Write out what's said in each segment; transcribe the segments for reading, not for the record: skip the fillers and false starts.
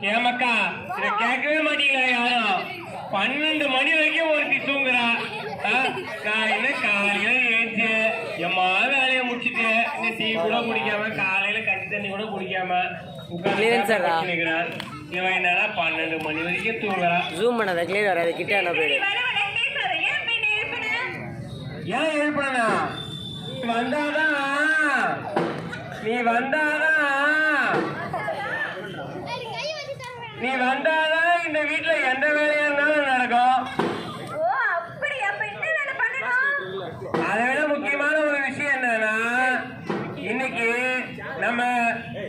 ஏமாக்கா இதை கேட்கவே மாட்டீங்களா யாரும்? 12 மணி வரைக்கும் ஒருத்தி தூங்குறா. காலையில ஏஞ்சு எம்மா வேலையை முடிச்சுட்டு இந்த டீ கூட குடிக்காம காலையில கஞ்சி தண்ணி கூட குடிக்காம உட்காந்துக்கிறான். இவன் என்னன்னா 12 மணி வரைக்கும் தூங்குறான். ஜூம் பண்ணாத கிளியர் வராது கிட்ட என்ன போயிடு. ஏன் எழுப்பணா? நீ வந்தாதான் இந்த வீட்டுல எந்த வேலையா இருந்தாலும் நடக்கும். அதை விட முக்கியமான ஒரு விஷயம் என்னன்னா, இன்னைக்கு நம்ம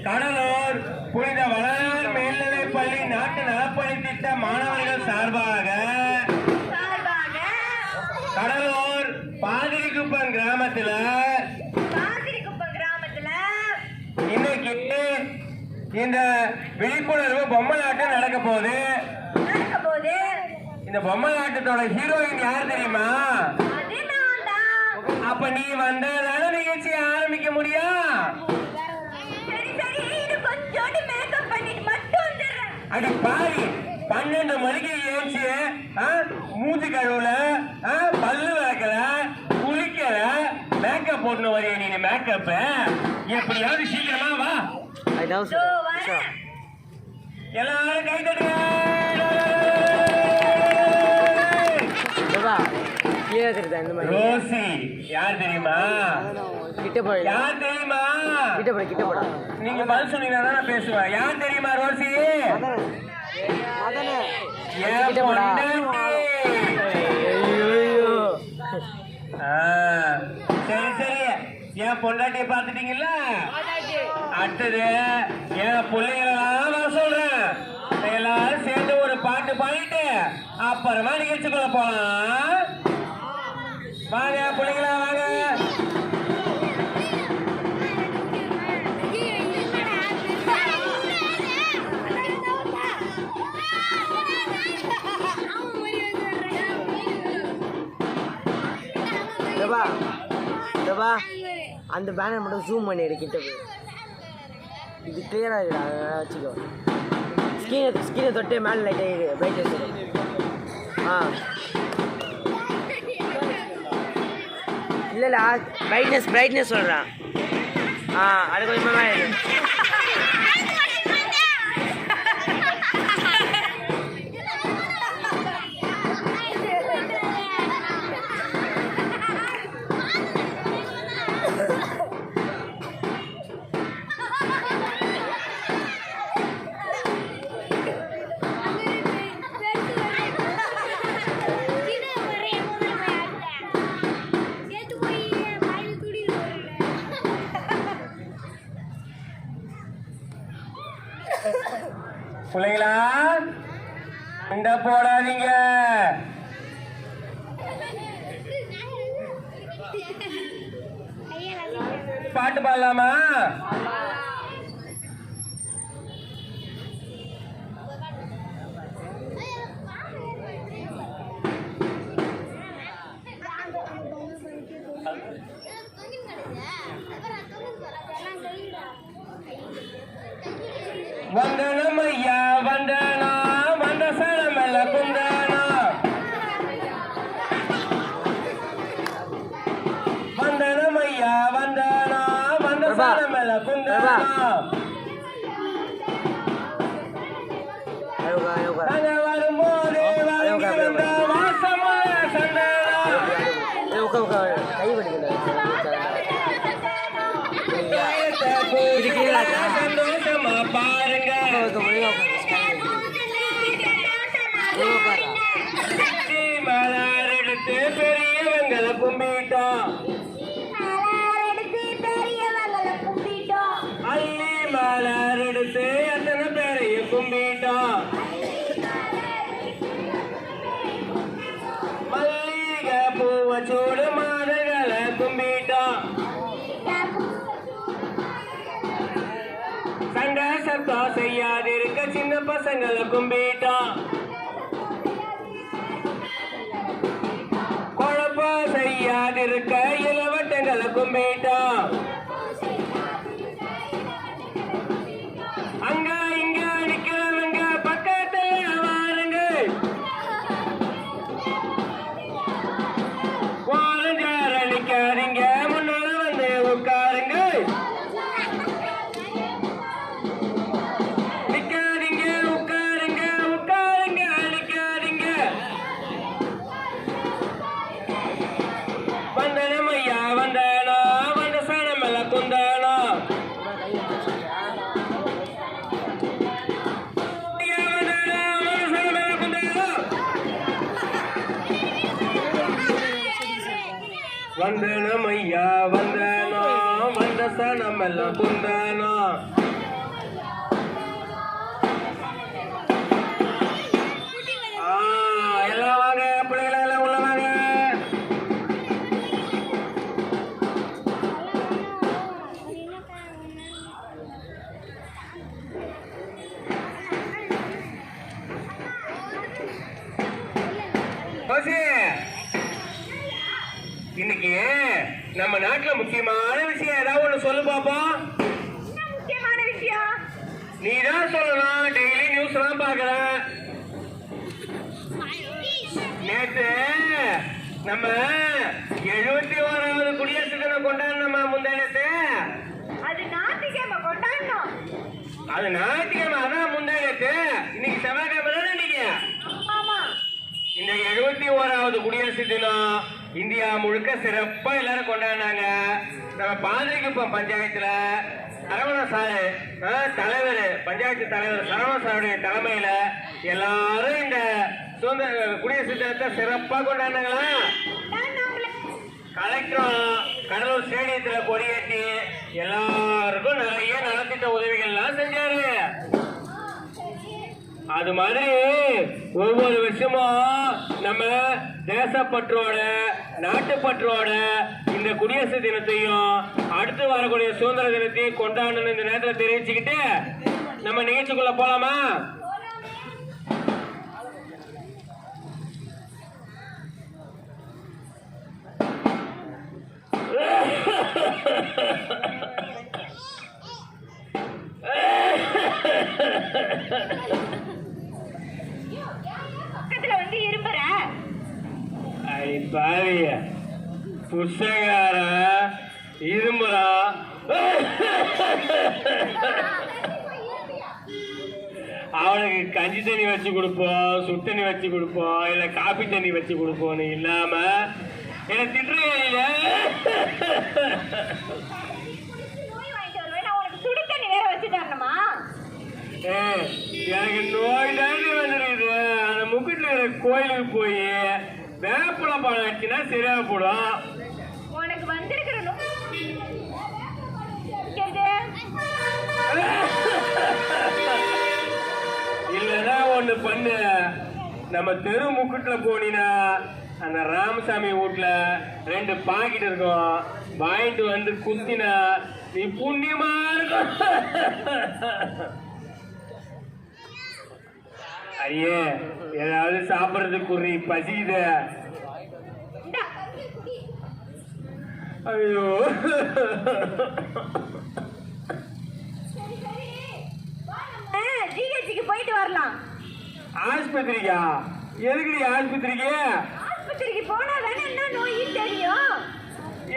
கடலூர் புனித வளனார் மேல்நிலைப் பள்ளி நாட்டு நலப்பணி திட்ட மாணவர்கள் சார்பாக கடலூர் பாதிரிக்குப்பம் கிராமத்துல இன்னைக்கு இந்த விழிப்புணர்வு பொம்மலாட்டம் நடக்க போகுது. இந்த பொம்மலாட்டத்தோட ஹீரோயின் யார் தெரியுமா? அப்ப நீ வந்தாதான நிகழ்ச்சி ஆரம்பிக்க முடியும். அடி பாரு, 12 மணிக்கு ஏஞ்சி மூஞ்சி கழுவுல, பல்லு வளர்க்கல, குளிக்கல, மேக்கப் போட்டு வரைய நீ. மேக்கப் எப்படியாவது சீக்கிரமா வா. எல்லாரும் கை தட்டுங்க. ரோசி யார் தெரியுமா? யார் தெரியுமா? நீங்க பதில் சொன்னீங்கன்னா நான் பேசுவேன். யார் தெரியுமா ரோசி? சரி சரி, என் பொண்டாட்டியை பார்த்துட்டீங்கல்ல, அடுத்தது என் பிள்ளைங்களெல்லாம் நான் சொல்றேன். எல்லாரும் சேர்ந்து ஒரு பாட்டு பாடிட்டு அப்புறமா நிகழ்ச்சிக்குள்ள போலாம். வாங்க பிள்ளைங்களா வாங்க. அந்த பேனர் மட்டும் ஜூம் பண்ணி எடுக்கிட்ட போய் இது கிளியரா இருக்குடா. வச்சுக்கோ, ஸ்கிரீனை தொட்டு மேலே லைட்டாக பிரைட்னஸ். இல்லை பிரைட்னஸ் சொல்கிறேன். அது கொஞ்சமாக இருக்கு. பிள்ளைங்களா இந்த போடாதீங்க. பாட்டு பாடலாமா? வந்தனம் ஐயா வந்தனா, வந்த சனமல்ல குந்தனா. வந்தனம் ஐயா வந்தனா, வந்த சனமல்ல குந்தனா. நாங்க வரும்போது வாங்கியிருந்த வாசமுள்ள சந்தனா. சந்தோஷமா பாருங்க. மலர் எடுத்து பெரியவங்களை கும்பிட்டோம். அள்ளி மலர் எடுத்து அத்தனை பேரையும் கும்பிட்டோம். மல்லிகை பூவை சூடு மாதங்களை கும்பிட்டோம். சண்டை சத்தம் செய்யாதிருக்க சின்ன பசங்களை கும்பிட்டோம். குழப்பம் செய்யாதிருக்க இளவட்டங்களை கும்பிட்டோம். அங்க இங்க நிக்கிறவங்க வந்தனம் ஐயா வந்தனோ வந்த சனம் எல்லாம் குந்தனோ எல்லாம் வாங்க பிள்ளைகளை எல்லாம் உள்ள வாங்க. இன்னைக்கு நம்ம நாட்டுல முக்கியமான விஷயம் ஏதாவது ஒண்ணு சொல்லு பாப்போம். முக்கியமான விஷயம் நீதான் சொல்லணும். டெய்லி நியூஸ் எல்லாம் பாக்குற. நேற்று நம்ம 71வது குடியரசு தினம் கொண்டாடணுமா? முந்தானத்து அது ஞாயிற்றுக்கிழமை கொண்டாடணும். அது ஞாயிற்றுக்கிழமை. அதான் முந்தானத்து. இன்னைக்கு செவ்வாய்க்கிழமை தானே இன்னைக்கு. ஆமா. இந்த 71வது குடியரசு தினம் இந்தியா முழுக்க சிறப்பா எல்லாரும் கொண்டாடினாங்க. நம்ம பாதிரிக்குப்பம் பஞ்சாயத்துல சரவண சாரு தலைவர், பஞ்சாயத்து தலைவர் சரவண சாருடைய தலைமையில எல்லாரும் இந்த சுதந்திர குடியரசு தினத்தை சிறப்பா கொண்டாடினாங்களா? கலெக்டரும் கடலூர் ஸ்டேடியத்துல கொடியேற்றி எல்லாருக்கும் நிறைய நலத்திட்ட உதவிகள்லாம் செஞ்சாரு. அது மாதிரி ஒவ்வொரு விஷயமும் நம்ம தேசப்பற்றோட நாட்டுப்பற்றோட இந்த குடியரசு தினத்தையும் அடுத்து வரக்கூடிய சுதந்திர தினத்தையும் கொண்டாடணும் இந்த நேரத்தில் தெரிவிச்சுக்கிட்டு நம்ம நிகழ்ச்சிக்குள்ள போலாமா? பக்கத்துல வந்து இரும்புற பாவிய புஷகார இரும்புறா. அவனுக்கு கஞ்சி தண்ணி வச்சு கொடுப்போம், சுடு தண்ணி வச்சு கொடுப்போம், இல்ல காபி தண்ணி வச்சு கொடுப்போம் இல்லாம என்ன திட்டுறீங்க. சுடு தண்ணி வேற வச்சு தரணுமா? எனக்கு நோய் தாண்டி வந்துருக்குது. அந்த முக்கிட்டு கோயிலுக்கு போய் வேப்பல பழம் வச்சுன்னா சரியா போடும். உனக்கு வந்திருக்கிற இல்லன்னா ஒண்ணு பண்ணு. நம்ம தெரு முக்குட்டுல போனீங்கன்னா அந்த ராமசாமி வீட்டுல 2 பாக்கெட் இருக்கும். வாங்கிட்டு வந்து குத்தினா நீ புண்ணியமா இருக்கும். ஐயே ஏதாவது சாப்பிடறதுக்கு குறி பசிக்குத. ஐயோ ஜிஹெச்சுக்கு போயிட்டு வரலாம். ஆஸ்பத்திரிக்கா? எதுக்குடி ஆஸ்பத்திரிக்கு? ஆஸ்பத்திரிக்கு போனா தானே என்ன நோய் தெரியும்.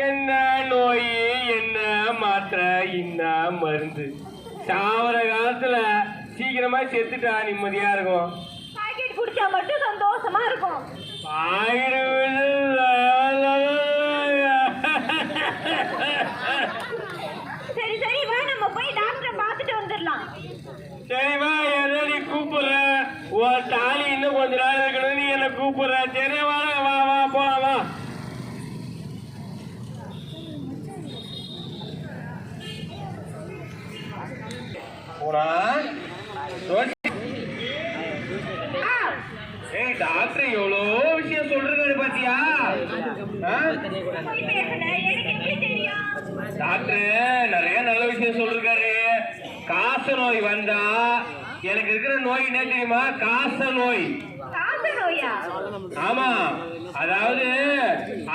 என்ன நோய், என்ன மாத்திரை, என்ன மருந்து. சாவர காலத்துல சீக்கிரமா செத்துட்டா நிம்மதியா இருக்கும். பாக்கெட் குடிச்சா மட்டும் சந்தோஷமா இருக்கும். சரி சரி வா நம்ம போய் டாக்டரை பார்த்துட்டு வந்துடலாம். சரிவா, எதை கூப்பிடுற? உன் தாலி இன்னும் கொஞ்ச நாள் இருக்கணும், நீ என்ன கூப்பிடுற? சரி வா வா வா போலாம் வா. டாக்டர் எவ்வளோ விஷயம் சொல்றாரு பாத்தியா? டாக்டர் நிறைய நல்ல விஷயம் சொல்றாரு. காச நோய் வந்தா எனக்கு இருக்கிற நோய் என்ன தெரியுமா? காச நோய். ஆமா, அதாவது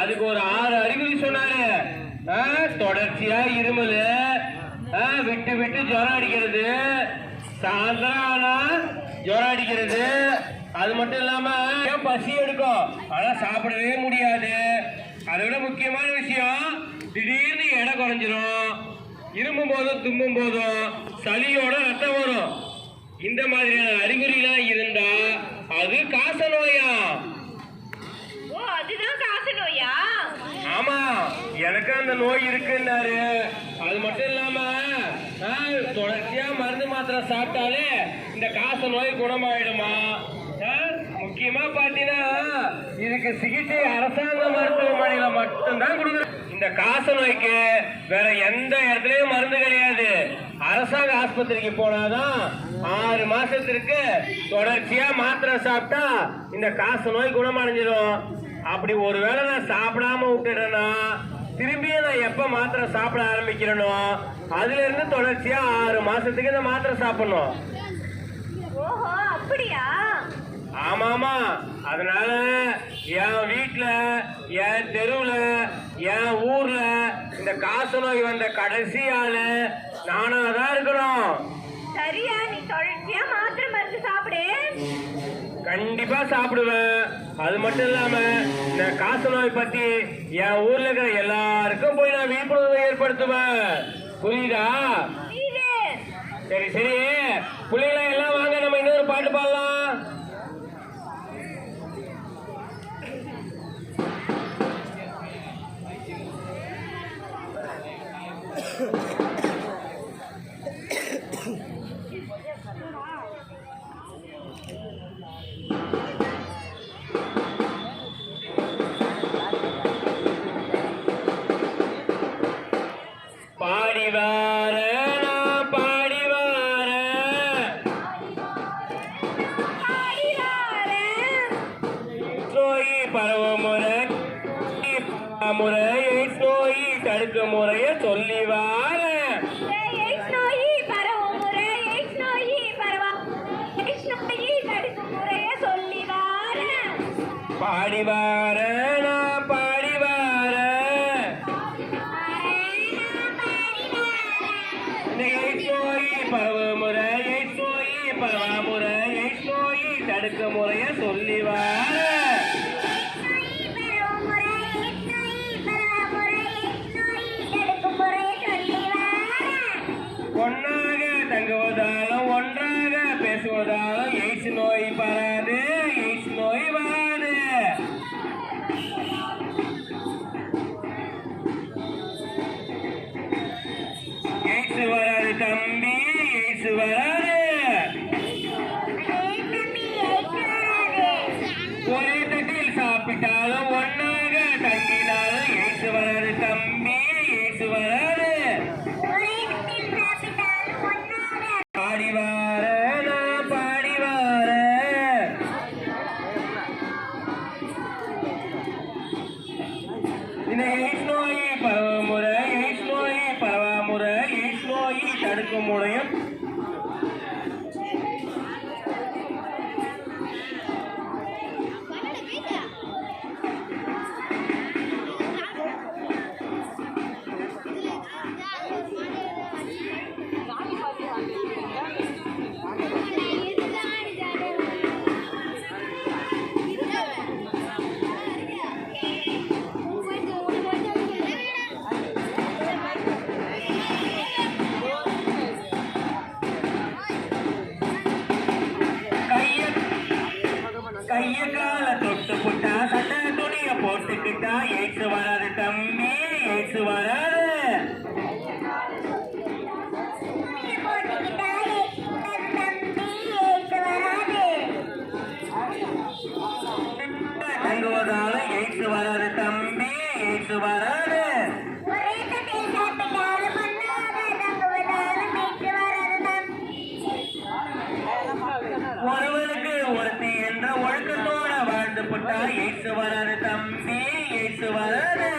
அதுக்கு ஒரு 6 அறிகுறி சொன்னாரு. தொடர்ச்சியா இருமல், விட்டு விட்டு ஜுரம் அடிக்கிறது, சாயந்தரம் ஆனா ஜுரம் அடிக்கிறது, அது மட்டும் இல்லாம பசி எடுக்கும் ஆனா சாப்பிடவே முடியாது. அதை விட முக்கியமான விஷயம் திடீர்னு எடை குறைஞ்சிரும், இருமும் போதும் தும்பும் போதும் சளியோட ரத்தம் வரும். இந்த மாதிரியான அறிகுறிலாம் இருந்தா அது காச நோயா? ஓ, அதுதான் காச நோயா? ஆமா, எனக்கு அந்த நோய் இருக்குன்னாரு. அது மட்டும் இல்லாம தொடர்ச்சியா மருந்து மாத்திரை சாப்பிட்டாலே இந்த காச நோய் குணமாயிடுமா? முக்கியமா பாத்தீங்கன்னா இதுக்கு சிகிச்சை அரசாங்க மருத்துவமனையில மட்டும்தான் கொடுக்குறோம். இந்த காச நோய்க்கு வேற எந்த இடத்துலயும் மருந்து கிடையாது. அரசாங்க ஆஸ்பத்திரிக்கு போனாதான் 6 மாசத்திற்கு தொடர்ச்சியா மாத்திரை சாப்பிட்டா இந்த காச நோய் குணமடைஞ்சிடும். அப்படி ஒருவேளை நான் சாப்பிடாம விட்டுறேன்னா திரும்பியும் நான் எப்ப மாத்திரை சாப்பிட ஆரம்பிக்கிறேனோ அதுல இருந்து தொடர்ச்சியா 6 மாசத்துக்கு இந்த மாத்திரை சாப்பிடணும். ஓஹோ, அப்படியா? ஆமாமா. அதனால என் வீட்டுல, என் தெருவுல, என் ஊர்ல இந்த காச நோய் வந்த கடைசி ஆளு நானாதான் இருக்கணும். சரியா, நீ தொடர்ச்சியா மாத்திரை மருந்து சாப்பிடு. கண்டிப்பா சாப்பிடுவேன். அது மட்டும் இல்லாம இந்த காச நோய் பத்தி என் ஊர்ல இருக்கிற எல்லாருக்கும் போய் நான் விழிப்புணர்வு ஏற்படுத்துவேன். புரியுதா? சரி சரி, பிள்ளைங்களா எல்லாம் வாங்க, நம்ம இன்னொரு பாட்டு பாடலாம். பாடி வார நான் பாடி வார, நோய் பரவும் முறை நோய் தடுக்க முறைய சொல்லி வார. பாடி வார நான் பாடி வார, நோய் பரவும் முறை நோய் பரவா முறை நோய் தடுக்க முறைய சொல்லி வார. ஒன்றாக தங்குவதாலும் ஒன்றாக பேசுவதாலும் எய்ட்ஸ் நோய் பராது, எய்ட்ஸ் நோய் வராது. எய்ட்ஸ் வராது தம்பி, எய்ட்ஸ் வராது. ஒரே தட்டில் சாப்பிட்டாலும் ஒன்றாக தங்கினாலும் எய்ட்ஸ் வராது தம்பி, எய்ட்ஸ் வராது. பாடி வார நான் பாடி வார, இந்த எய்ட்ஸ் நோய் பரவும் முறை எய்ட்ஸ் நோய் பரவா முறை எய்ட்ஸ் நோய் தடுக்கும் முறையும் கைய கால தொட்டு புட்டா சட்டை துணிய போட்டுக்கிட்டா எய்ட்ஸ் வராது தம்பி, எய்ட்ஸ் வராது. தங்குவதால எய்ட்ஸ் வராது தம்பி, எய்ட்ஸ் வராது. ஒருவருக்கு ஒருத்தி என்ற ஒழுக்கத்தோட வாழ்ந்து போட்டா எய்ட்ஸ் வராது தம்பி, எய்ட்ஸ் வராது.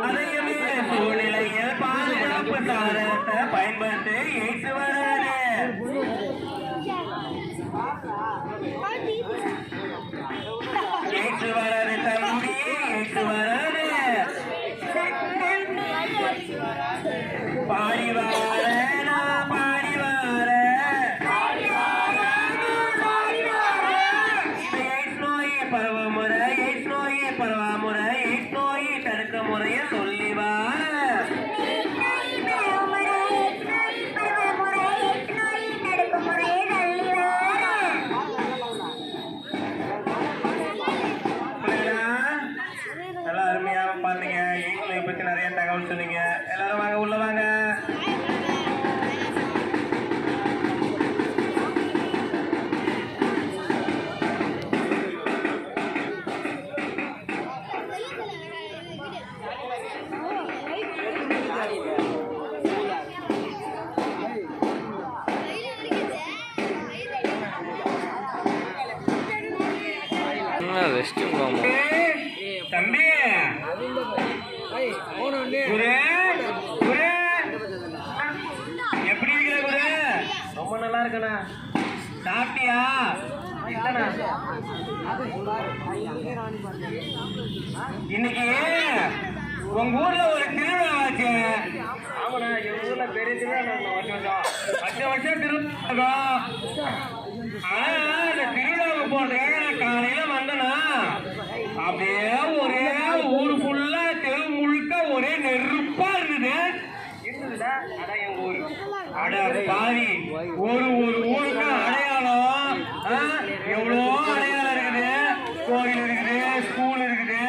அதையுமே சூழ்நிலையில் பாதுகாப்பு சாதனத்தை பயன்படுத்தி எய்ட்ஸ் வராது. எய்ட்ஸ் வராது தம்பி, எய்ட்ஸ் வராது. பாடி வார நான் பாடி வார, எய்ட்ஸ் நோய் பரவ முறை எய்ட்ஸ் நோய் பரவா முறை எய்ட்ஸ் நோய் தடுக்க முறைய சொல்லி வார. பத்தி நிறைய தகவல் சொன்னீங்க. எல்லாரும் வாங்க, உள்ள வாங்க. தம்பி எப்படி இருக்கிற குரு? ரொம்ப நல்லா இருக்கண்ணா. சாப்பிட்டியா? இன்னைக்கு உங்க ஊர்ல ஒரு திருவிழா ஆச்சு. ஆமாண்ணா, எங்க ஊர்ல பெரிய திருவிழா வருஷம் திருவிழா. ஆனா இந்த திருவிழாவுக்கு போறதுக்காக நான் காலையில வந்தேனா, அப்படியே ஒரே ஊரு ஃபுல்லா தெரு முழுக்க ஒரே நெருப்பா இருந்தது. அதான் எங்க ஊரு. அட பாதி ஒரு ஊருக்கு அடையாளம் எவ்வளோ அடையாளம் இருக்குது. கோயில் இருக்குது, ஸ்கூல் இருக்குது,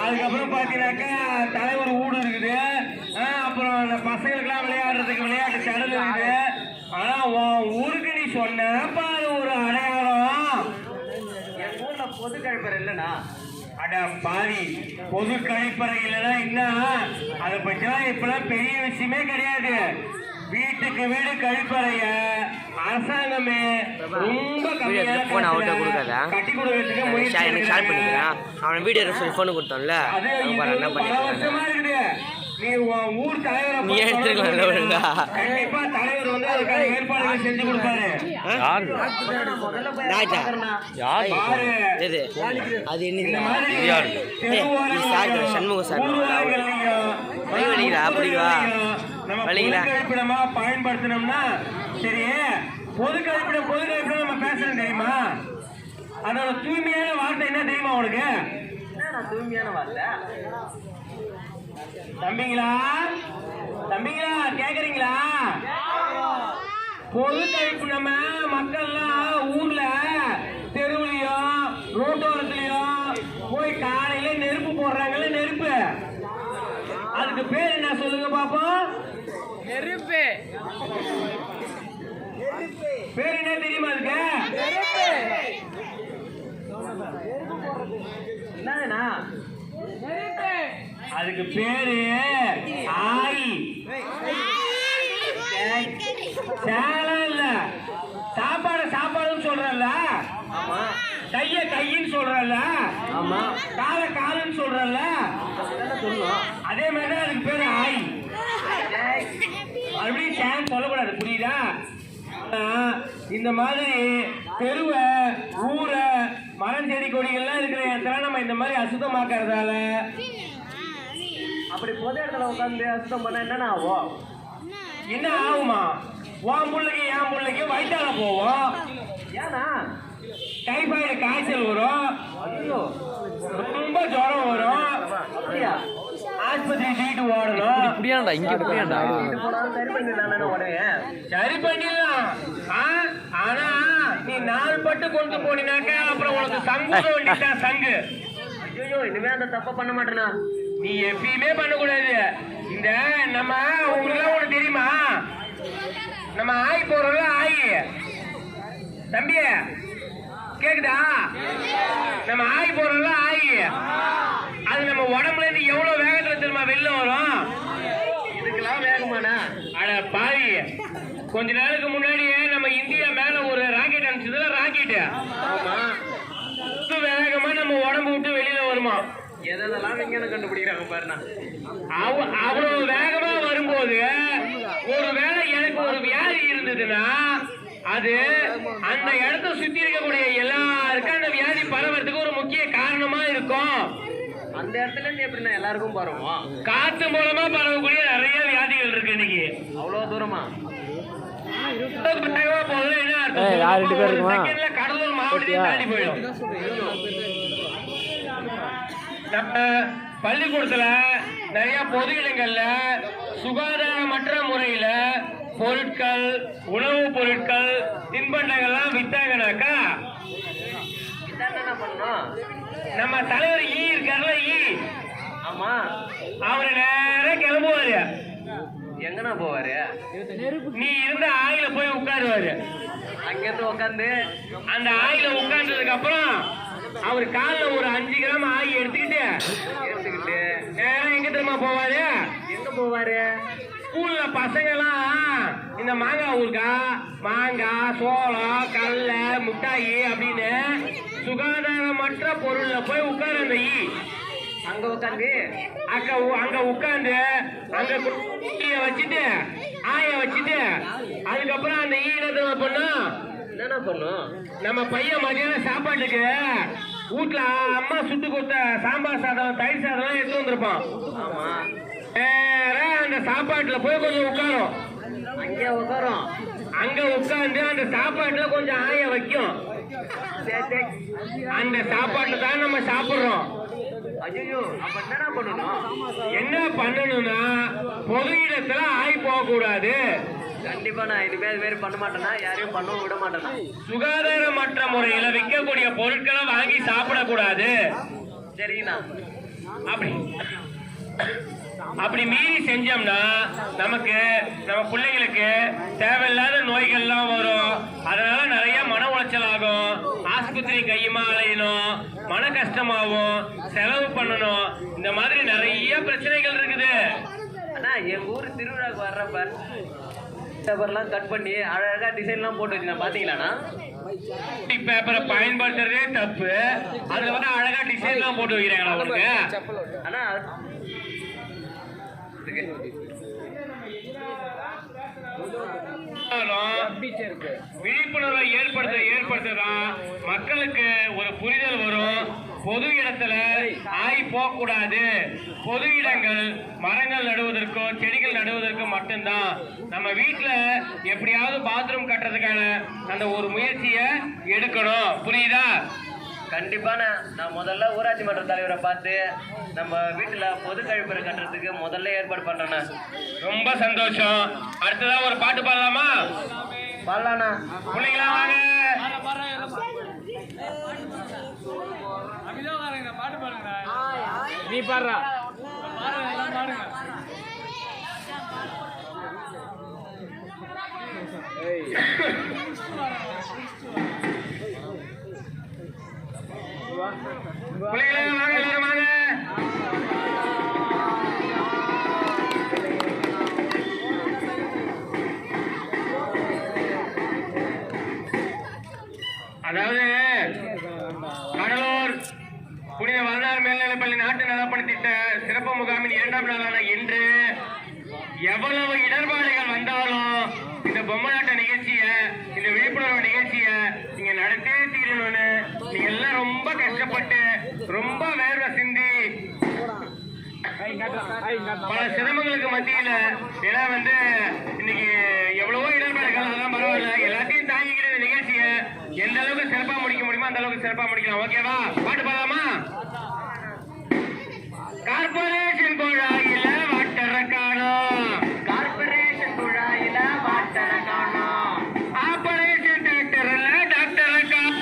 அதுக்கப்புறம் பாத்தீங்கன்னாக்கா தலைவர் வீடு இருக்குது, அப்புறம் அந்த பசங்களுக்கெல்லாம் விளையாடுறதுக்கு விளையாட்டு திடல் இருக்குது. ஆனா உன் ஊருக்கு நீ சொன்ன பாரு ஒரு அடையாளம். என் ஊர்ல பொது கழிப்பறை இல்லைண்ணா. அட பாதி பொது கழிப்பறை இல்லைன்னா என்ன? அதை பற்றிலாம் இப்பெல்லாம் பெரிய விஷயமே கிடையாது. வீட்டுக்கு வீடு கழிப்பறைய அரசாங்கமே ரொம்ப கட்டி கொடுக்கறதுக்கு முயற்சி கொடுத்தோம்ல. வருஷமா இருக்குது. நீ ஊர் தலைவரை கண்டிப்பா தலைவர் வந்து அதுக்கான ஏற்பாடுகளை செஞ்சு கொடுப்பாரு. கழிப்பிடமா பயன்படுத்தணும்னா சரி, பொது கழிப்பிடம் நம்ம பேசுறோம் தெரியுமா? அதோட தூய்மையான வார்த்தை என்ன தெரியுமா உனக்கு? என்ன தூய்மையான வார்த்தை? தம்பிங்களா கேக்குறீங்களா? பொது கழிப்பு நம்ம மக்கள்லாம் ஊர்ல தெருவுலயும் ரோட்டோரத்துலயும் போய் காலையில நெருப்பு போடுறாங்கல்ல, நெருப்பு. அதுக்கு பேர் என்ன சொல்லுங்க பாப்போம்? நெருப்பு. பேர் என்ன தெரியுமா? அதுக்கு என்னதுண்ணா? அதுக்கு பேரு ஆய். இல்ல சாப்பாடுன்னு சொல்றல்ல, கையின்னு சொல்றல்ல, காலுன்னு சொல்றல்ல, அதே மாதிரி அதுக்கு பேரு ஆய். மறுபடியும் சேன் சொல்லக்கூடாது, புரியுதா? இந்த மாதிரி தெருவை ஊரை மரம் செடி கொடிகள்லாம் இருக்கிற இடத்துல நம்ம இந்த மாதிரி அசுத்தமாக்குறதால அப்படி பொது இடத்துல உட்காந்து அசுத்தம் பண்ண என்னென்ன ஆகும்? என்ன ஆகுமா? உன் பிள்ளைக்கு என் பிள்ளைக்கு வயிற்றால போவோம். ஏன்னா டைபாய்டு காய்ச்சல் வரும், ரொம்ப ஜுரம் வரும், ஆஸ்பத்திரி சீட்டு ஓடணும். சரி பண்ணிடலாம். ஆனா நீ நாள் பட்டு கொண்டு போனீனாக்க அப்புறம் உனக்கு சங்கு வேண்டியதான். சங்கு. ஐயோ, இனிமே அந்த தப்ப பண்ண மாட்டேனா? நீ எப்பயுமே பண்ணக்கூடாது. இந்த நம்ம உங்களுக்கு ஒண்ணு தெரியுமா? நம்ம ஆய் போறோம்ல, ஆய். தம்பி கேக்குதா? நம்ம ஆய் போறோம்ல, ஆய். அது நம்ம உடம்புல இருந்து எவ்வளவு வேகத்துல தெரியுமா வெளில வரும்? இதுக்கெல்லாம் வேகமானா? அட பாவி, கொஞ்ச நாளுக்கு முன்னாடியே நம்ம இந்தியா மேல ஒரு ராக்கெட் அனுப்பிச்சதுல, ராக்கெட். ஆமா, வேகமா நம்ம உடம்பு விட்டு வெளியில வருமா? எதெல்லாம் நீங்க கண்டுபிடிக்கிறாங்க பாருண்ணா. அவ்வளவு வேகமா வரும்போது ஒருவேளை எனக்கு ஒரு வியாதி இருந்ததுன்னா அது அந்த இடத்த சுத்தி இருக்கக்கூடிய எல்லாருக்கும் அந்த வியாதி பரவறதுக்கு ஒரு முக்கிய காரணமா இருக்கும். அந்த இடத்துல இருந்து எப்படின்னா எல்லாருக்கும் பரவும்? காத்து மூலமா பரவக்கூடிய நிறைய வியாதிகள் இருக்கு இன்னைக்கு. அவ்வளவு தூரமா போதும். என்ன அர்த்தம்? கடலூர் மாவட்டத்தையும் தாண்டி போயிடும். நம்ம பள்ளிக்கூடத்துல நிறைய பொது இடங்கள்ல சுகாதாரமற்ற முறையில பொருட்கள், உணவுப் பொருட்கள், தின்பண்டங்கள்லாம் வித்தாங்கனாக்கா நம்ம தலைவர் ஈ இருக்காருல, ஈ ஆமா. அவரு நேரம் கிளம்புவாரு. எங்கண்ணா போவாரு? நீ இருந்த ஆயில போய் உட்காருவாரு. அங்கிருந்து உட்காந்து அந்த ஆயில உட்கார்ந்ததுக்கு அப்புறம் அவர் காலில் ஒரு 5 கிராம் ஆகி எடுத்துக்கிட்டு நேரம் எங்க தெரியுமா போவாரு? எங்க போவாரு? ஸ்கூல்ல பசங்க எல்லாம் இந்த மாங்காய் ஊருக்கா, மாங்காய், சோளம், கடல, முட்டாயி அப்படின்னு சுகாதாரமற்ற பொருள்ல போய் உட்காரு. அந்த அங்க உட்காந்து அங்க உட்காந்து அங்க வச்சுட்டு ஆய வச்சுட்டு அதுக்கப்புறம் அந்த ஈரத்தை பண்ணும். என்னென்ன பண்ணும்? நம்ம பையன் மதியானம் சாப்பாட்டுக்கு வீட்டுல அம்மா சுட்டு கொடுத்த சாம்பார் சாதம், தயிர் சாதம் எடுத்து வந்திருப்பான். ஆமா. வேற அந்த சாப்பாட்டுல போய் கொஞ்சம் உட்காரும். அங்க உட்காரும். அங்க உட்காந்து அந்த சாப்பாட்டுல கொஞ்சம் ஆய வைக்கும். அந்த சாப்பாட்டுல தான் நம்ம சாப்பிடுறோம். ஐயோ, அப்ப என்ன பண்ணணும்? என்ன பண்ணணும்னா பொது இடத்துல ஆய் போக கூடாது. கண்டிப்பா நான் இனிமே அது மாதிரி பண்ண மாட்டேன்னா யாரையும் பண்ணவும் விட மாட்டேன்னா. சுகாதாரமற்ற முறையில விற்கக்கூடிய பொருட்களை வாங்கி சாப்பிடக்கூடாது. சரிங்களா? அப்படி மீறி செஞ்சோம்னா நமக்கு நம்ம பிள்ளைகளுக்கு தேவையில்லாத நோய்கள்லாம் வரும். அதனால நிறைய மன உளைச்சல் ஆகும். ஆஸ்பத்திரி கையுமா அலையணும், மன கஷ்டமாகும், செலவு பண்ணணும். இந்த மாதிரி நிறைய பிரச்சனைகள் இருக்குது. ஆனா எங்க ஊர் திருவிழாக்கு வர்றப்ப பேப்பர்லாம் கட் பண்ணி அழகா டிசைன்லாம் போட்டு வச்சுருந்தேன். பாத்தீங்களாண்ணா? பேப்பரை பயன்படுத்துறதே தப்பு. அதுல வந்து அழகா டிசைன்லாம் போட்டு வைக்கிறாங்களா உங்களுக்கு? ஆனா விழிப்புணர்வை ஏற்படுத்ததான் மக்களுக்கு ஒரு புரிதல் வரும். பொது இடத்துல ஆய் போக கூடாது. பொது இடங்கள் மரங்கள் நடுவதற்கும் செடிகள் நடுவதற்கும் மட்டும்தான். நம்ம வீட்டுல எப்படியாவது பாத்ரூம் கட்டுறதுக்கான அந்த ஒரு முயற்சியை எடுக்கணும். புரியுதா? கண்டிப்பா நான் முதல்ல ஊராட்சி மன்ற தலைவரை பார்த்து நம்ம வீட்டுல பொது கழிப்பறை கட்டுறதுக்கு முதல்ல ஏற்பாடு பண்றேன். ரொம்ப சந்தோஷம். அடுத்ததா ஒரு பாட்டு பாடலாமா? பாடலாண்ணா. பிள்ளைங்களா வாங்க. நீ பாடுறா. பிள்ளைங்களா வாங்க, எல்லாரும் வாங்க. அதாவது கடலூர் புனித வரலாறு மேல்நிலைப்பள்ளி நாட்டு நலப்பணி திட்ட சிறப்பு முகாமின் 2ஆம் நாளான இன்று எவ்வளவு இடர்பாடுகள் வந்தாலும் இந்த பொம்மலாட்ட நிகழ்ச்சிய, இந்த விழிப்புணர்வு நிகழ்ச்சிய நீங்க நடத்தே தீரணும்னு நீங்க எல்லாம் ரொம்ப கஷ்டப்பட்டு ரொம்ப வேர்வை சிந்தி பல சிரமங்களுக்கு மத்தியில ஏன்னா வந்து இன்னைக்கு எவ்வளவோ இடர்பாடுகள், அதெல்லாம் பரவாயில்ல, எல்லாத்தையும் தாங்கிக்கிற நிகழ்ச்சிய எந்த அளவுக்கு சிறப்பா முடிக்க முடியுமோ அந்த அளவுக்கு சிறப்பா முடிக்கலாம். ஓகேவா? பாட்டு பாடலாமா? கார்பரேஷன் குழாயில வாட்டர காணோம், கார்பரேஷன் குழாயில வாட்டர காணோம், ஆபரேஷன் தியேட்டர்ல டாக்டர காணோம்,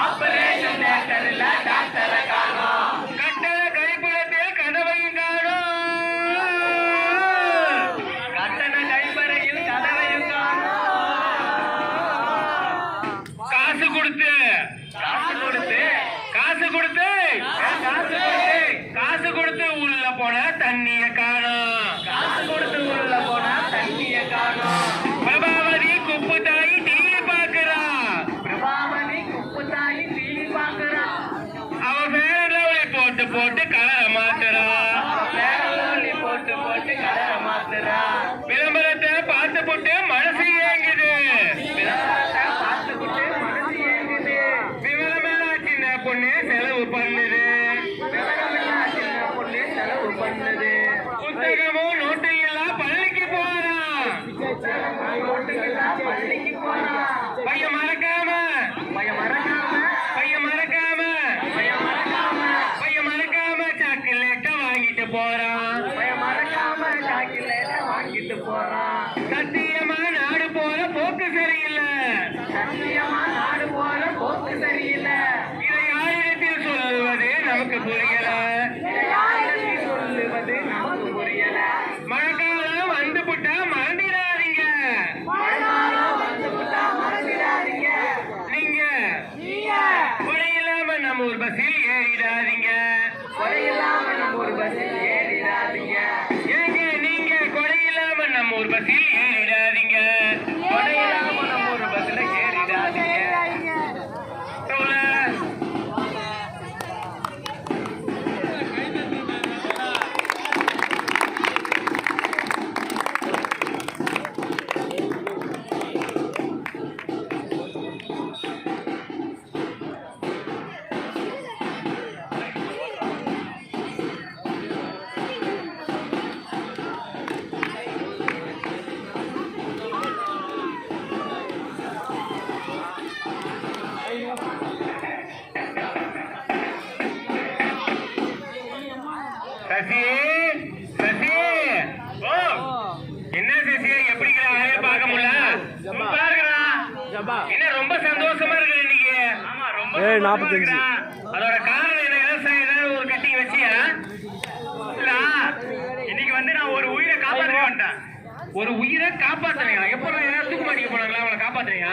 ஆபரேஷன் தியேட்டர்ல டாக்டர காணோம், கட்டட கழிப்பறையில் கதவையும் காணோம், கட்டட கழிப்பறையில் கதவையும் காணோம். காசு கொடுத்து உள்ள போன தண்ணிய காணோம், காசு கொடுத்து உள்ள போன தண்ணிய காணோம். பிரபாவதி குப்பு தாயி டிவி பாக்குறா, பிரபாவதி குப்பு தாயி டிவி பாக்குறா. அவ வேலை போட்டு போட்டு கலரை மாத்துறா, வேலை போட்டு போட்டு கலரை மாத்துறா. விளம்பரத்தை பார்த்து போட்டு மனசு ஏங்குது, விளம்பரத்தை பார்த்து போட்டு மனசு ஏங்குது. விவரமெல்லா சின்ன பொண்ணு செலவு பண்ணுது, விவரமெல்லா சின்ன பொண்ணு செலவு பண்ணுது. புத்தகமும் நோட்டு எல்லாம் பள்ளிக்கு போறா, நோட்டு எல்லாம் பள்ளிக்கு போறா. பையன் மறக்காம சாக்லேட்ட வாங்கிட்டு போறான், சத்தியமா நாடு போற போக்கு சரியில்லை, இதை யாரிடத்தில் சொல்லுவது நமக்கு புரியல. பஸ்ஸில் ஏறிடாதீங்க. தொடையில்லாம நம்ம ஒரு பஸ்ல ஏறிடாதீங்க. சசி சசி ஓ என்ன சசி எப்படி பார்க்க முடியல என்ன ரொம்ப சந்தோஷமா இருக்கு இன்னைக்கு. ஆமா ரொம்ப 45. அதோட காரணம் என்ன? விவசாயம் ஒரு கட்டிங் வச்சியா? இல்ல இன்னைக்கு வந்து நான் ஒரு உயிரை காப்பாற்ற வந்தேன். ஒரு உயிரை காப்பாத்துறீங்க? எப்ப தூக்கு மாட்டிக்க போனாங்களா அவளை காப்பாத்துறீங்க?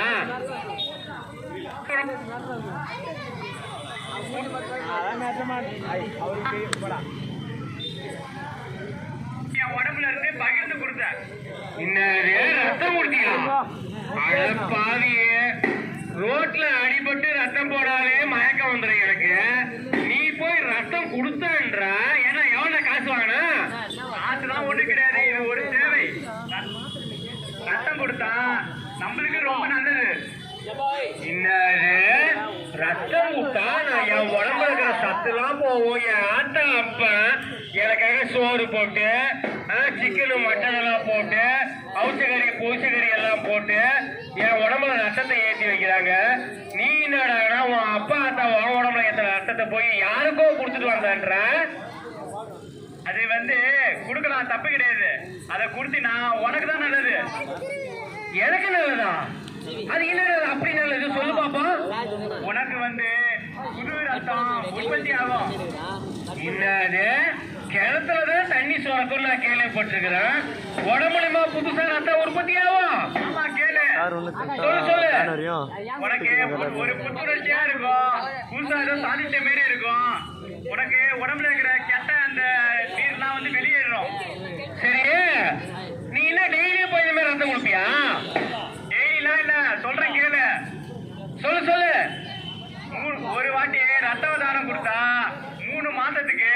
உடம்புல இருந்து பகிர்ந்து கொடுத்தேன். ரத்தம் கொடுத்தீங்களா? பாவியே, ரோட்ல அடிபட்டு ரத்தம் போடாலே மயக்கம் வந்துடும் எனக்கு. நீ போய் ரத்தம் கொடுத்தன்ற. ஏன்னா எவ்வளவு காசு வாங்கினா? காசுதான் ஒண்ணு கிடையாது, இது ஒரு சேவை. ரத்தம் கொடுத்தா நம்மளுக்கு ரொம்ப நல்லது. என்னது ரத்தம் விட்டா நான் என் உடம்புல இருக்கிற சத்துலாம் போவோம். என் ஆத்தா அப்ப எனக்காக சோறு போட்டு சிக்கனு மட்டன் எல்லாம் போட்டு அவுச்சக்கறி பூச்சக்கறி எல்லாம் போட்டு என் உடம்புல ரத்தத்தை ஏற்றி வைக்கிறாங்க. நீ என்னடா உன் அப்பா ஆத்தா உன் உடம்புல ஏற்ற ரத்தத்தை போய் யாருக்கோ கொடுத்துட்டு வந்தன்ற. அது வந்து கொடுக்கலாம், தப்பு கிடையாது. அதை கொடுத்தினா உனக்கு தான் நல்லது. எனக்கு நல்லதா? அது என்ன அப்படி நல்லது சொல்லு பாப்பா. உனக்கு வந்து புது ரத்தம் உற்பத்தி ஆகும். என்னது கிணத்துலதான் தண்ணி சுரக்கும் நான் கேள்விப்பட்டிருக்கிறேன். உடம்புலமா புதுசா ரத்தம் உற்பத்தி ஆகும்? ஆமா கேளு, சொல்லு சொல்லு. உனக்கு ஒரு புத்துணர்ச்சியா இருக்கும், புதுசா ஏதோ சாதித்த மாரி இருக்கும். உனக்கு உடம்புல இருக்கிற கெட்ட அந்த நீர்லாம் வந்து வெளியேறும். சரி, நீ என்ன டெய்லியும் போய் இந்த மாதிரி ரத்தம் கொடுப்பியா? டெய்லிலாம் இல்ல, சொல்றேன் கேளு. சொல்லு சொல்லு. ஒரு வாட்டி ரத்த தானம் கொடுத்தா 3 மாசத்துக்கு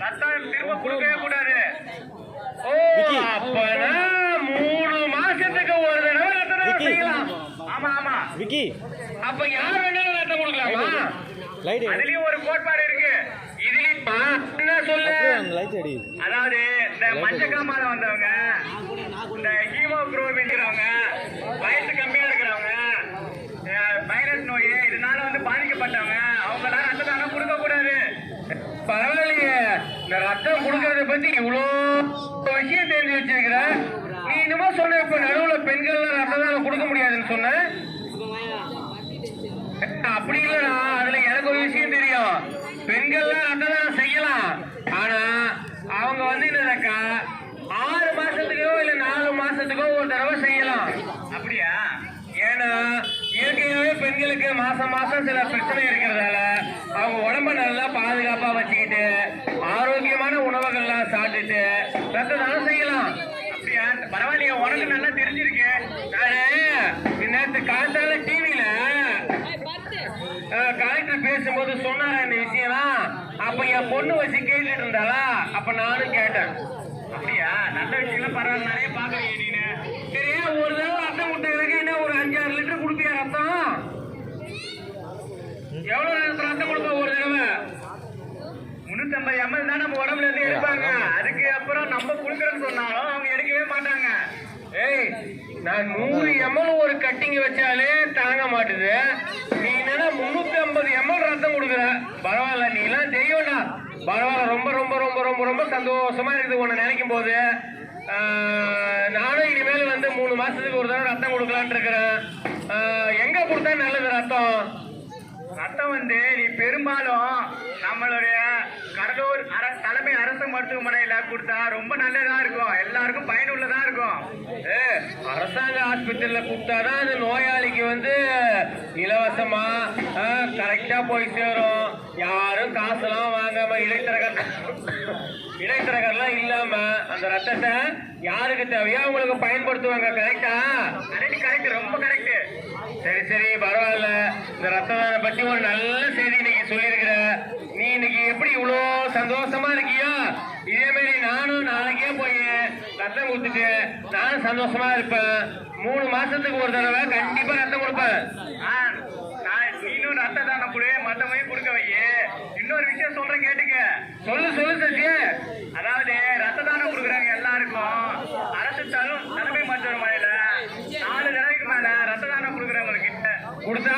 ரத்தம் திரும்ப கொடுக்கவே கூடாது. ஓ, அப்பனா 3 மாசத்துக்கு ஒரு தடவை ரத்த தானம் செய்யலாம். ஆமா ஆமா விக்கி, அப்ப யார் வேணாலும் ரத்தம் கொடுக்கலாமா? அதுலயும் ஒரு கோட்பாடு இருக்கு. இதுலயும் என்ன சொல்லு, அதாவது இந்த மஞ்சக்காமால வந்தவங்க, இந்த ஹீமோகுளோபின் இருக்கிறவங்க, வயசு கம்மியா இருக்கிறவங்க, வைரஸ் நோய் இதனால வந்து பாதிக்கப்பட்டவங்க, அவங்க எல்லாம் ரத்த தானம் கொடுக்க கூடாது. பரவாயில்லையே, இந்த ரத்தம் கொடுக்கறத பத்தி இவ்வளோ விஷயம் தெரிஞ்சு வச்சிருக்கிற. நீ இன்னுமா சொன்ன இப்ப நடுவுல பெண்கள் ரத்த தானம் கொடுக்க முடியாதுன்னு சொன்ன. அப்படி இல்லடா, அதுல எனக்கு ஒரு விஷயம் தெரியும். பெண்கள்லாம் ரத்த தானம் செய்யலாம், ஆனா அவங்க வந்து என்னக்கா 6 மாசத்துக்கோ இல்ல 4 மாசத்துக்கோ ஒரு தடவை செய்யலாம். அப்படியா? ஏன்னா இயற்கையாவே பெண்களுக்கு மாசம் மாசம் சில பிரச்சனை இருக்கிறதால அவங்க உடம்ப நல்லா பாதுகாப்பா வச்சுக்கிட்டு ஆரோக்கியமான உணவுகள்லாம் சாப்பிட்டுட்டு ரத்த தானம் செய்யலாம். அப்படியா? பரவாயில்லையா, உனக்கு நல்லா தெரிஞ்சிருக்கு. நானு நேற்று காலத்தால டிவியில கலெக்டர் பேசும்போது சொன்னாரா இந்த விஷயம்லாம். அப்ப என் பொண்ணு வச்சு கேட்டுட்டு இருந்தாளா, அப்ப நானும் கேட்டேன். அப்படியா? நல்ல விஷயம், பரவாயில்ல, நிறைய பாக்குறீங்க நீனு. சரி, ஒரு தடவை ரத்தம் விட்டதுக்கு என்ன ஒரு 5-6 லிட்டர் குடுப்பியா ரத்தம்? எவ்வளவு ரத்தம் கொடுப்ப ஒரு தடவை? 350 ml தான் நம்ம உடம்புல இருந்து எடுப்பாங்க. அதுக்கு அப்புறம் நம்ம குடுக்கறன்னு சொன்னாலும் அவங்க எடுக்கவே மாட்டாங்க. ஏய், நான் 100 ml ஒரு கட்டிங் வச்சாலே தாங்க மாட்டுது. நீ என்னன்னா 350 ml ரத்தம் கொடுக்குற. பரவாயில்ல, நீ எல்லாம் தெய்வம்டா. பரவாயில்ல, ரொம்ப ரொம்ப ரொம்ப ரொம்ப ரொம்ப சந்தோஷமா இருக்குது உன்னை நினைக்கும் போது. நானும் இனிமேல் வந்து 3 மாசத்துக்கு ஒரு தடவை ரத்தம் கொடுக்கலான் இருக்கிறேன். எங்க கொடுத்தா நல்லது ரத்தம்? ரத்தம் வந்து நீ பெரும்பாலும் நம்மளுடைய கடலூர் தலைமை அரசு மருத்துவமனையில கொடுத்தா ரொம்ப நல்லதா இருக்கும், எல்லாருக்கும் பயனுள்ளதா இருக்கும். அரசாங்க ஆஸ்பத்திரியில கொடுத்தாதான் அது நோயாளிக்கு வந்து இலவசமா கரெக்டா போய் சேரும். யாரும் காசெல்லாம் வாங்காம இடைத்தரகர்லாம் இல்லாம அந்த ரத்தத்தை யாருக்கு தேவையோ அவங்களுக்கு பயன்படுத்துவாங்க. கரெக்டா? கரெக்ட், ரொம்ப கரெக்ட். சரி சரி, பரவாயில்ல. இந்த ரத்த தானம் பத்தி ஒரு நல்ல செய்தி இன்னைக்கு சொல்லியிருக்கிற. நீ இன்னைக்கு எப்படி இவ்வளோ சந்தோஷமா இருக்கியோ, இதே மாதிரி நானும் நாளைக்கே போய் ரத்தம் கொடுத்துட்டு நானும் சந்தோஷமா இருப்பேன். 3 மாசத்துக்கு ஒரு தடவை கண்டிப்பா ரத்தம் கொடுப்பேன். நீனும் ரத்த தானம் கொடு, மத்தவங்க கொடுக்க வை. இன்னொரு விஷயம் சொல்றேன், கேட்டுக்க. சொல்லு சசி. அதாவது ரத்த தானம் கொடுக்குறவங்க எல்லாருக்கும் அரசு தரும் தலைமை மருத்துவமனையில 4 தடவைக்கு மேல ரத்த தானம் கொடுக்குறவங்க கிட்ட கொடுத்தா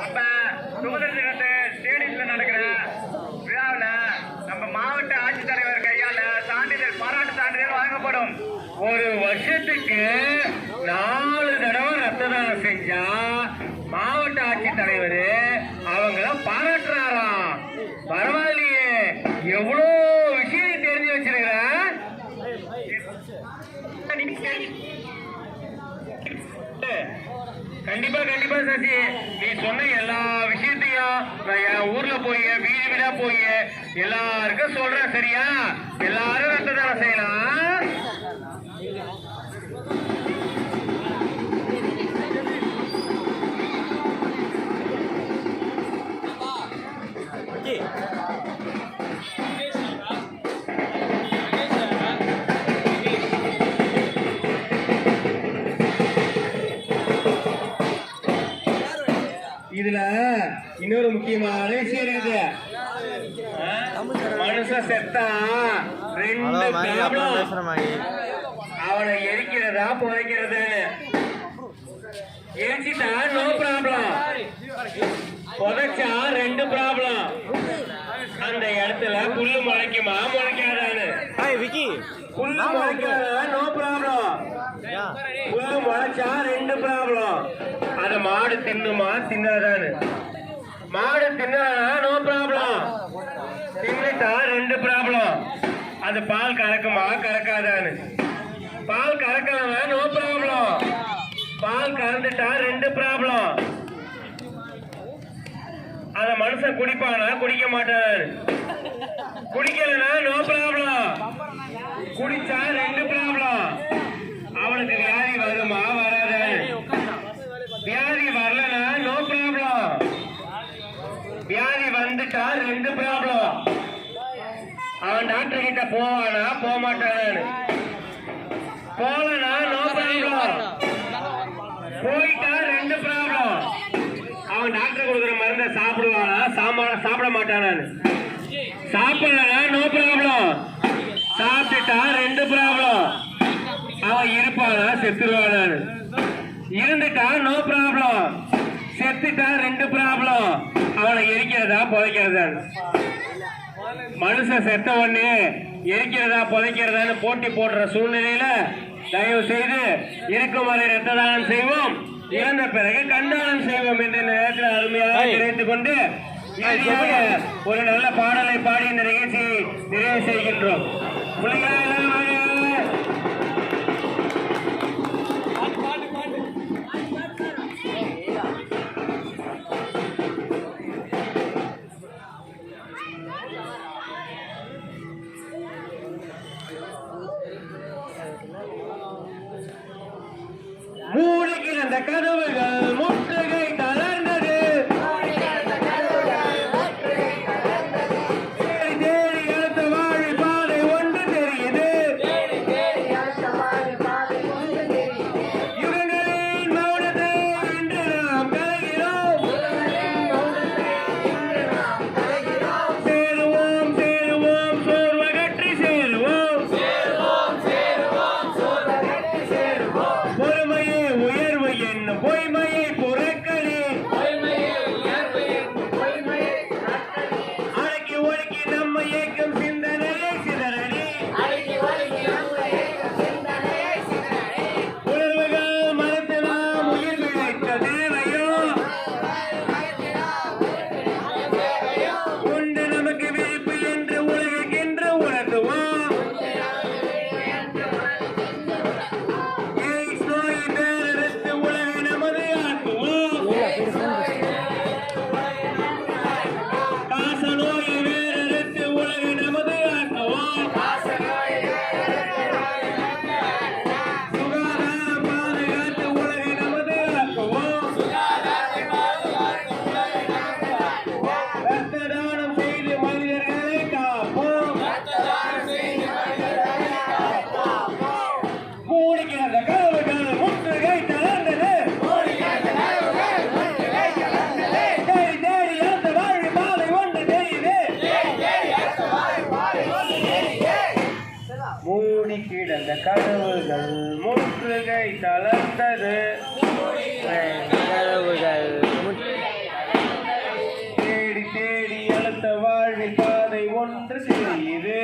நம்ம சுதந்திர தினத்தை ஸ்டேடியம்ல நடக்கிற விழாவில் நம்ம மாவட்ட ஆட்சித்தலைவர் கையால சான்றிதழ், பாராட்டு சான்றிதழ் வழங்கப்படும். ஒரு வருஷத்துக்கு 4 தடவை ரத்த தானம் செஞ்சா மாவட்ட ஆட்சித்தலைவர் அவங்கள பாராட்டுறாராம். பரவாயில்லையே, எவ்வளோ விஷயம் தெரிஞ்சு வச்சிருக்கிற. கண்டிப்பா சசி, நீ சொன்ன எல்லா விஷயத்தையும் நான் என் ஊர்ல போய் வீடு வீடா போய் எல்லாருக்கும் சொல்றேன். சரியா? எல்லாரும் ரத்த தானம் செய்யலாம். இதுல இன்னொரு முக்கியமான விஷயம் இருக்குது. மனுஷன் செத்தா 2 ப்ராப்ளம். அவனை எரிக்கிறதா புதைக்கிறதுன்னு. எரிச்சிட்டா நோ ப்ராப்ளம், புதைச்சா 2 ப்ராப்ளம். அந்த இடத்துல புல்லு முளைக்குமா முளைக்காதான்னு. புல்லு முளைக்காதா நோ ப்ராப்ளம், புல்லு முளைச்சா 2 ப்ராப்ளம். அத மாடு தின்னுமா தின்னாதான்னு. மாடு தின்னானா நோ ப்ராப்ளம், தின்னுட்டா 2 ப்ராப்ளம். அது பால் கறக்குமா கறக்காதான்னு. பால் கறக்கலனா நோ ப்ராப்ளம், பால் கறந்துட்டா 2 ப்ராப்ளம். அத மனுஷன் குடிப்பானா குடிக்க மாட்டான். குடிக்கலனா நோ ப்ராப்ளம், குடிச்சா 2 ப்ராப்ளம். அவனுக்கு வியாதி வருமா வராது. வியாதி வரலனா நோ ப்ராப்ளம், வியாதி வந்துட்டா 2 ப்ராப்ளம். அவன் டாக்டர் கிட்ட போவானா போக மாட்டானு. போலனா நோ ப்ராப்ளம், போயிட்டா 2 ப்ராப்ளம். அவன் டாக்டர் கொடுக்குற மருந்தை சாப்பிடுவானா சாப்பிட மாட்டானு. சாப்பிடலனா நோ ப்ராப்ளம், சாப்பிட்டுட்டா 2 ப்ராப்ளம். அவன் இருப்பானா செத்துருவானு. இருந்துட்டா நோ ப்ராப்ளம், செத்துட்டா 2 ப்ராப்ளம். அவனை எரிக்கிறதா புதைக்கிறதா. மனுஷன் செத்த உடனே எரிக்கிறதா புதைக்கிறதான்னு போட்டி போடுற சூழ்நிலையில தயவு செய்து இருக்கும் வரை ரத்த தானம் செய்வோம், இறந்த பிறகு கண்டானம் செய்வோம் என்ற நேரத்தில் அருமையாக நினைத்துக் கொண்டு ஒரு நல்ல பாடலை பாடி இந்த நிகழ்ச்சியை நிறைவு செய்கின்றோம். மூளைக்கு அந்த கதவுகள் முற்றுகை தளர்ந்தது. தேடி தேடி அடுத்த வாழை பாதை ஒன்று தெரியுது. யுகங்களின் மௌனத்தை இன்று நாம் கலைகிறோம். சேருவோம் சேருவோம் சோர்வகற்றி சேருவோம். பொறுமையே உயர்வு என்னும் பொய்மையை மூடி கிடந்த கதவுகள் முற்றுகை தளர்ந்தது. தேடி தேடி அழுத்த வாழ்வில் பாதை ஒன்று தெரியுது.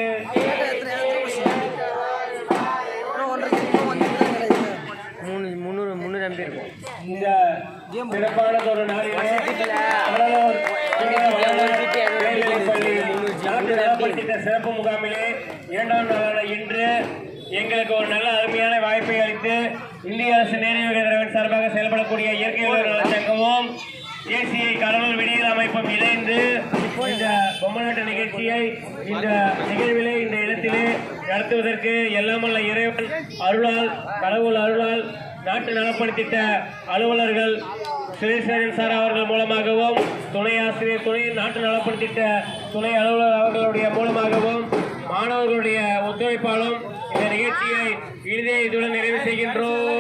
முந்நூறு நம்பி இருக்கும். இந்த சிறப்பானதொரு நாளிலே கடலூர் பள்ளி நாட்டு நலப்பணித்திட்ட சிறப்பு முகாமிலே 2ஆம் நாளான இன்று எங்களுக்கு ஒரு நல்ல அருமையான வாய்ப்பை அளித்து இந்திய அரசு நேரடியாக சார்பாக செயல்படக்கூடிய இயற்கை உணவு நல சங்கமும் ஏசிஐ கடலூர் விடியல் அமைப்பும் இணைந்து இந்த பொம்மநாட்டு நிகழ்ச்சியை இந்த நிகழ்விலே இந்த இடத்திலே நடத்துவதற்கு எல்லாமல்ல இறைவன் அருளால் கடவுள் அருளால் நாட்டு நலப்பணித்திட்ட அலுவலர்கள் சுரேஷன் சார் அவர்கள் மூலமாகவும் துணை ஆசிரியர் துணை நாட்டு நலப்பணித்திட்ட துணை அலுவலர் அவர்களுடைய மூலமாகவும் மாணவர்களுடைய ஒத்துழைப்பாலும் இந்த நிகழ்ச்சியை இறுதியை இதுடன் நிறைவு செய்கின்றோம்.